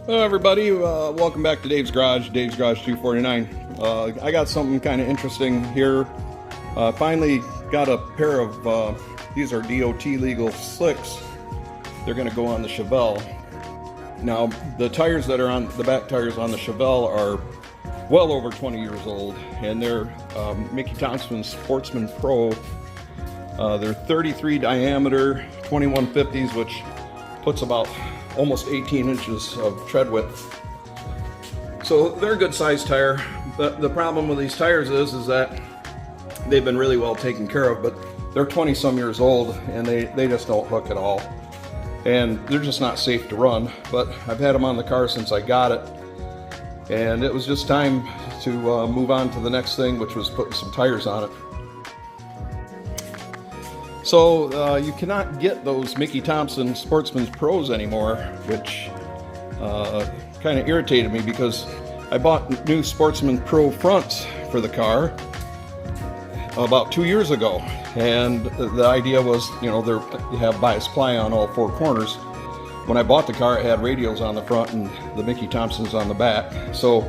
Hello everybody, welcome back to Dave's Garage 249. I got something kind of interesting here. Finally got a pair of, these are DOT legal slicks. They're going to go on the Chevelle. Now the tires that are on, the back tires on the Chevelle are well over 20 years old, and they're Mickey Thompson Sporstsmans Pro. They're 33 diameter 2150s, which puts about almost 18 inches of tread width. So they're a good size tire. The problem with these tires is that they've been really well taken care of, but they're 20 some years old and they just don't hook at all. And they're just not safe to run, but I've had them on the car since I got it. And it was just time to move on to the next thing, which was putting some tires on it. So you cannot get those Mickey Thompson Sporstsmans Pros anymore, which kind of irritated me because I bought new Sportsman Pro fronts for the car about 2 years ago, and the idea was, you know, you have bias ply on all four corners. When I bought the car, it had radials on the front and the Mickey Thompsons on the back, so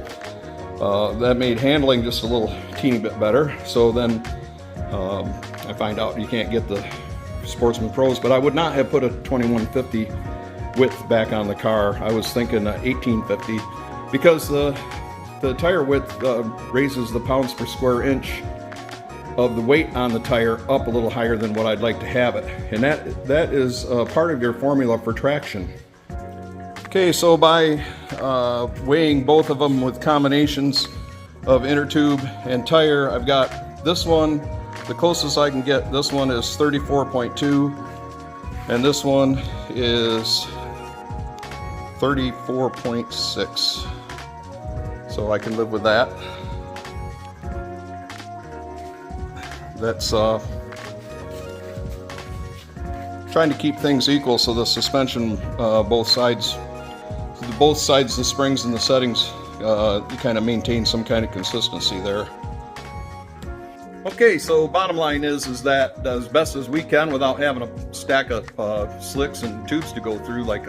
that made handling just a little teeny bit better. So then I find out you can't get the Sportsman Pros, but I would not have put a 2150 width back on the car. I was thinking 1850 because the tire width raises the pounds per square inch of the weight on the tire up a little higher than what I'd like to have it, and that is part of your formula for traction. Okay, so by weighing both of them with combinations of inner tube and tire, I've got this one. The closest I can get, this one is 34.2, and this one is 34.6. So I can live with that. That's trying to keep things equal so the suspension, both sides, the springs and the settings, you kind of maintain some kind of consistency there. Okay, so bottom line is that as best as we can without having a stack of slicks and tubes to go through like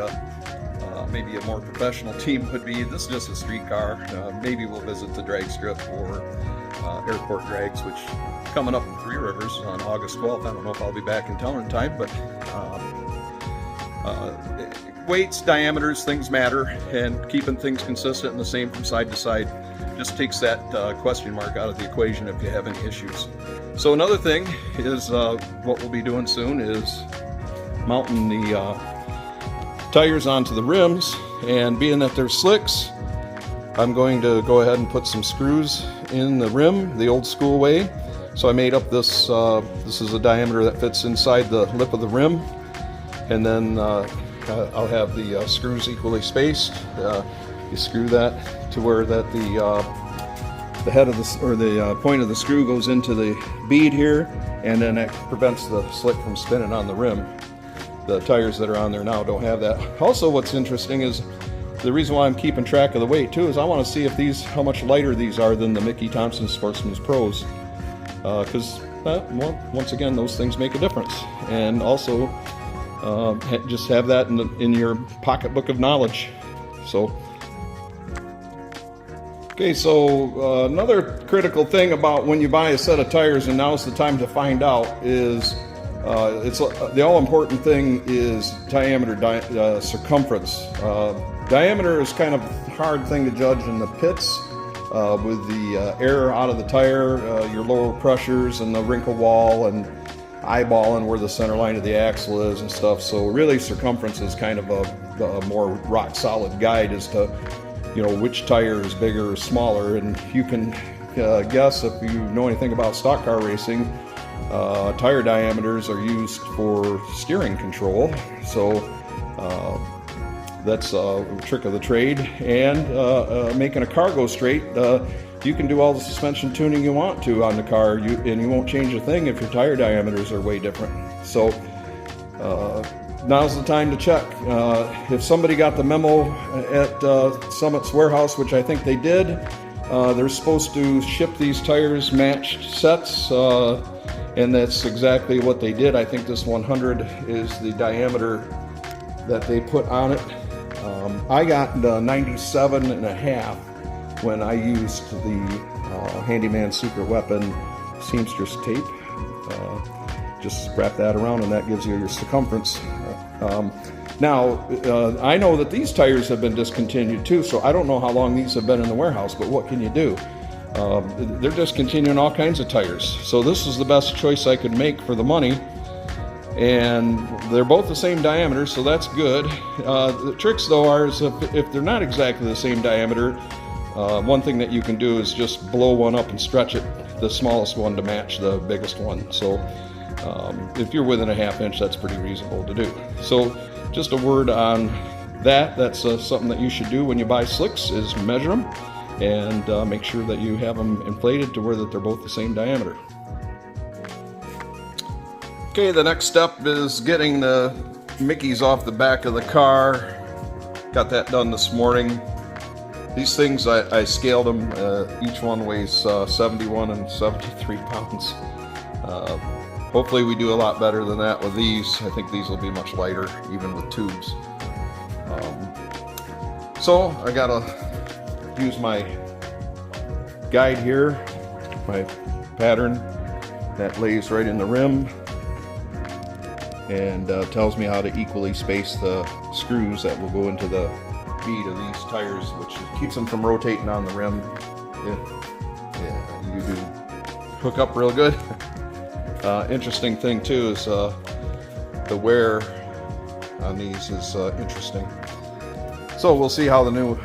maybe a more professional team would be. This is just a street car. Maybe we'll visit the drag strip or airport drags, which coming up in Three Rivers on August 12th. I don't know if I'll be back in town in time, but weights, diameters, things matter, and keeping things consistent and the same from side to side just takes that question mark out of the equation if you have any issues. So another thing is what we'll be doing soon is mounting the tires onto the rims, and being that they're slicks, I'm going to go ahead and put some screws in the rim the old school way. So I made up this, this is a diameter that fits inside the lip of the rim, and then I'll have the screws equally spaced. You screw that to where that the head of the, or the point of the screw goes into the bead here, and then that prevents the slick from spinning on the rim. The tires that are on there now don't have that. Also, what's interesting is the reason why I'm keeping track of the weight too is I want to see if how much lighter these are than the Mickey Thompson Sporstsmans Pros, because once again, those things make a difference. And also just have that in your pocketbook of knowledge. So okay, so another critical thing about when you buy a set of tires, and now's the time to find out, is the all-important thing is diameter, circumference. Diameter is kind of a hard thing to judge in the pits with the air out of the tire, your lower pressures and the wrinkle wall, and eyeballing where the center line of the axle is and stuff. So really circumference is kind of a more rock solid guide as to, you know, which tire is bigger or smaller. And you can guess, if you know anything about stock car racing, tire diameters are used for steering control. So that's a trick of the trade. And making a car go straight, you can do all the suspension tuning you want to on the car, and you won't change a thing if your tire diameters are way different. So now's the time to check. If somebody got the memo at Summit's warehouse, which I think they did, they're supposed to ship these tires matched sets, and that's exactly what they did. I think this 100 is the diameter that they put on it. I got the 97.5 when I used the Handyman Secret Weapon seamstress tape. Just wrap that around and that gives you your circumference. Now, I know that these tires have been discontinued too, so I don't know how long these have been in the warehouse, but what can you do? They're discontinuing all kinds of tires. So this is the best choice I could make for the money. And they're both the same diameter, so that's good. The tricks though are is if they're not exactly the same diameter, one thing that you can do is just blow one up and stretch it, the smallest one to match the biggest one. So if you're within a ½ inch, that's pretty reasonable to do. So just a word on that. That's something that you should do when you buy slicks, is measure them and make sure that you have them inflated to where that they're both the same diameter. Okay, the next step is getting the Mickeys off the back of the car. Got that done this morning. These things, I scaled them. Each one weighs 71 and 73 pounds. Hopefully we do a lot better than that with these. I think these will be much lighter, even with tubes. So I gotta use my guide here, my pattern that lays right in the rim, and tells me how to equally space the screws that will go into the bead of these tires, which keeps them from rotating on the rim. Yeah, you do hook up real good. Interesting thing too is the wear on these is interesting. So we'll see how the new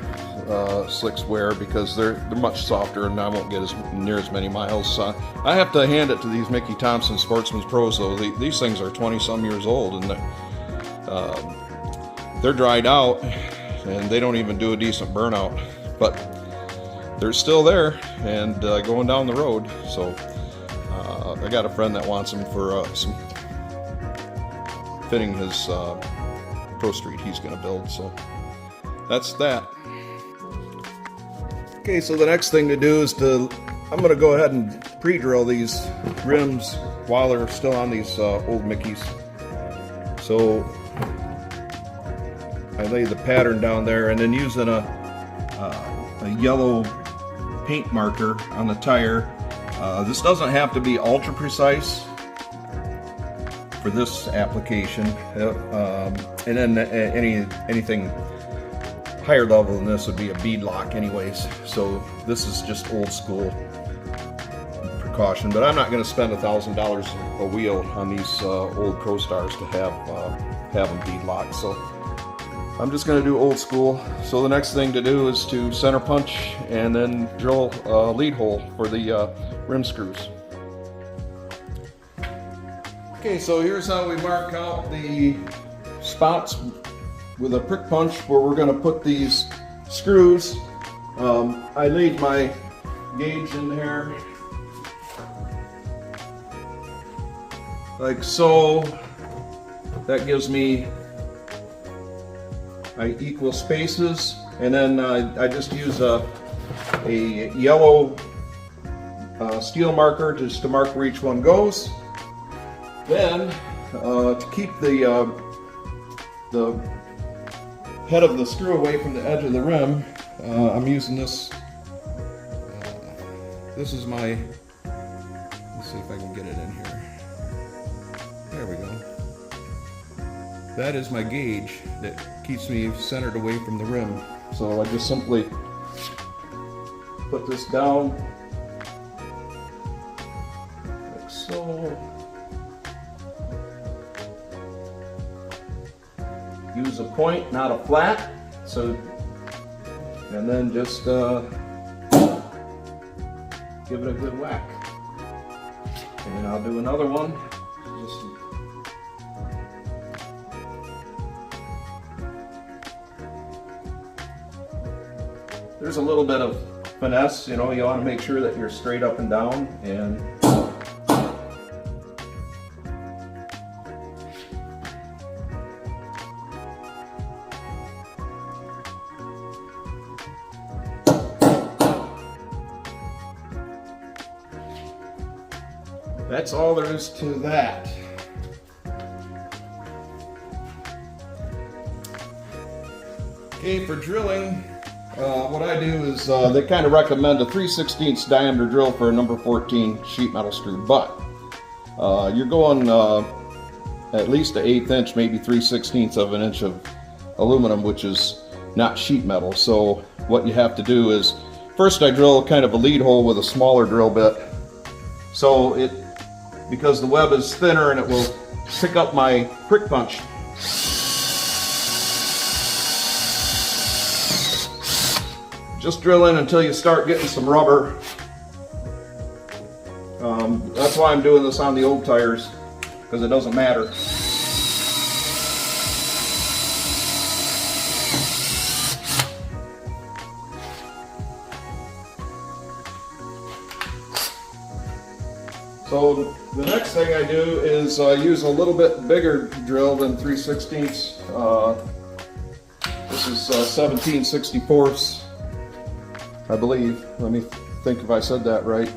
slicks wear, because they're much softer and I won't get near as many miles. I have to hand it to these Mickey Thompson Sporstsmans Pros though. These things are 20-some years old and they're dried out and they don't even do a decent burnout, but they're still there and going down the road. So I got a friend that wants them for some fitting his Pro Street he's going to build. So that's that. Okay, so the next thing to do is I'm going to go ahead and pre-drill these rims while they're still on these old Mickeys. So I lay the pattern down there, and then using a yellow paint marker on the tire. This doesn't have to be ultra precise for this application, and then anything higher level than this would be a bead lock anyways. So this is just old school precaution, but I'm not going to spend $1,000 a wheel on these old Pro Stars to have them bead locked. So I'm just going to do old school. So the next thing to do is to center punch and then drill a lead hole for the rim screws. Okay, so here's how we mark out the spots with a prick punch where we're going to put these screws. I laid my gauge in there like so. That gives me equal spaces, and then I just use a yellow steel marker just to mark where each one goes. Then to keep the head of the screw away from the edge of the rim, I'm using this. This is my, let's see if I can get it in here. There we go. That is my gauge that keeps me centered away from the rim. So I just simply put this down like so. Use a point, not a flat. So, and then just give it a good whack. And then I'll do another one. There's a little bit of finesse, you know, you want to make sure that you're straight up and down, and that's all there is to that. Okay, for drilling, what I do is they kind of recommend a 3/16 diameter drill for a number 14 sheet metal screw, but you're going at least an 1/8 inch, maybe 3/16 of an inch of aluminum, which is not sheet metal. So what you have to do is, first I drill kind of a lead hole with a smaller drill bit, so because the web is thinner and it will pick up my prick punch. Just drill in until you start getting some rubber. That's why I'm doing this on the old tires, because it doesn't matter. So the next thing I do is use a little bit bigger drill than 3/16. This is 17/64, I believe. Let me think if I said that right.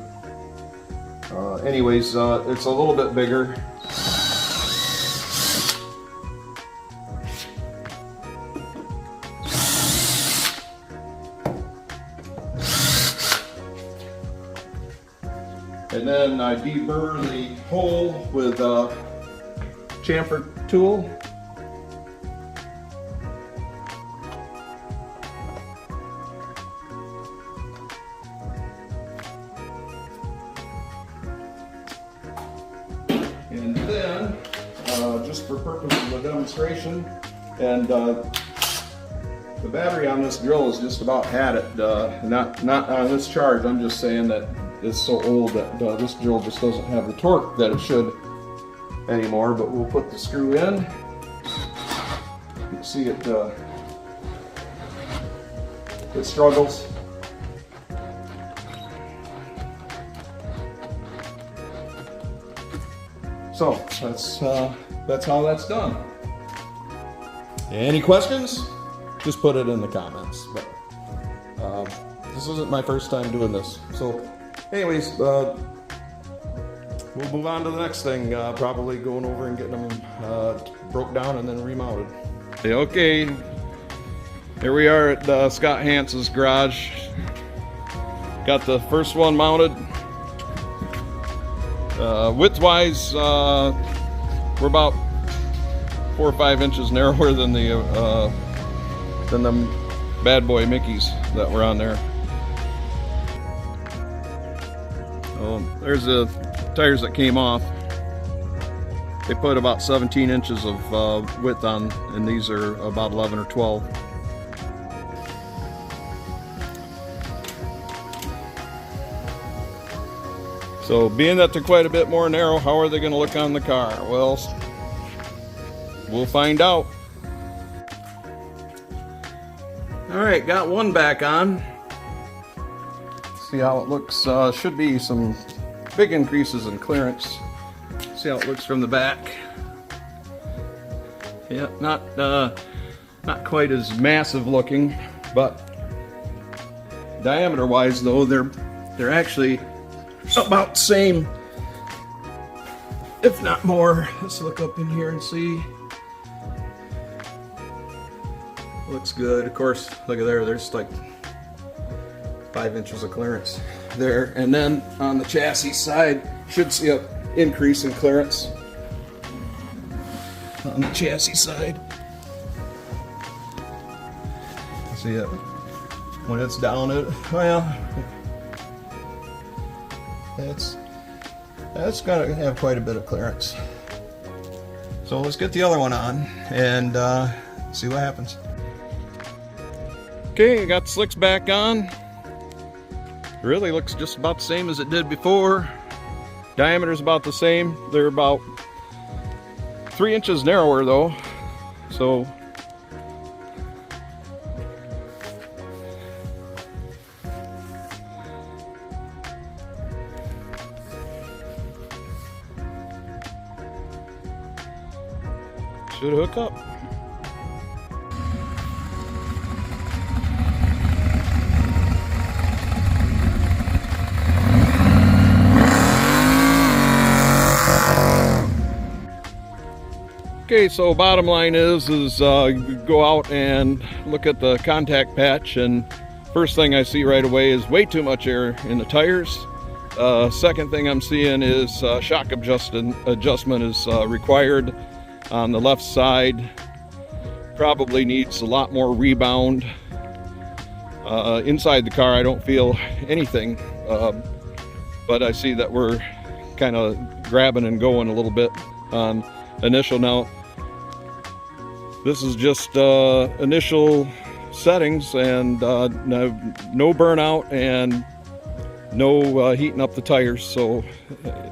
Anyways, it's a little bit bigger. And then I deburr the hole with a chamfer tool. And then, just for purposes of demonstration, and the battery on this drill is just about had it. Not on this charge. I'm just saying that it's so old that this drill just doesn't have the torque that it should anymore. But we'll put the screw in. You can see it struggles. So that's how that's done. Any questions? Just put it in the comments. But this isn't my first time doing this. So anyways, we'll move on to the next thing. Probably going over and getting them broke down and then remounted. Okay, here we are at Scott Hans's garage. Got the first one mounted. Width-wise, we're about 4 or 5 inches narrower than the bad boy Mickeys that were on there. There's the tires that came off. They put about 17 inches of width on, and these are about 11 or 12. So being that they're quite a bit more narrow, how are they going to look on the car? Well, we'll find out. Alright, got one back on. See how it looks. Should be some big increases in clearance. See how it looks from the back. Yeah, not quite as massive looking, but diameter wise though, they're actually about the same, if not more. Let's look up in here and see. Looks good. Of course, look at there, there's like 5 inches of clearance there. And then on the chassis side, should see an increase in clearance on the chassis side. See it when it's down it, well, that's gonna have quite a bit of clearance. So let's get the other one on and see what happens. Okay, got the slicks back on. Really looks just about the same as it did before. Diameter's about the same. They're about 3 inches narrower though. So should hook up. Okay, so bottom line is you go out and look at the contact patch, and first thing I see right away is way too much air in the tires. Second thing I'm seeing is shock adjustment is required on the left side. Probably needs a lot more rebound. Inside the car I don't feel anything, but I see that we're kind of grabbing and going a little bit on initial. Now this is just initial settings, and no burnout and no heating up the tires, so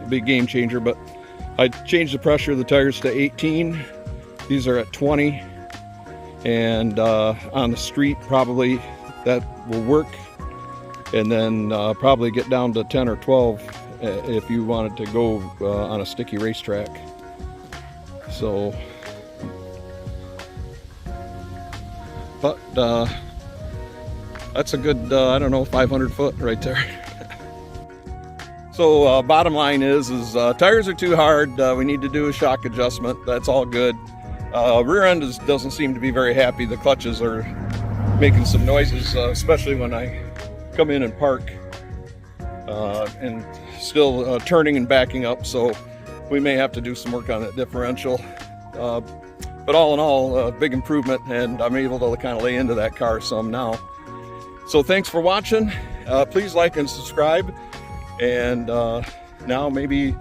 big game changer. But I changed the pressure of the tires to 18. These are at 20, and on the street probably that will work, and then probably get down to 10 or 12 if you wanted to go on a sticky racetrack. So but that's a good I don't know, 500 foot right there. So bottom line is tires are too hard. We need to do a shock adjustment. That's all good. Rear end doesn't seem to be very happy. The clutches are making some noises, especially when I come in and park, and still turning and backing up. So we may have to do some work on that differential. But all in all, big improvement, and I'm able to kind of lay into that car some now. So thanks for watching. Please like and subscribe. And now maybe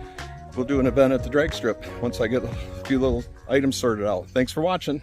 we'll do an event at the drag strip once I get a few little items sorted out. Thanks for watching.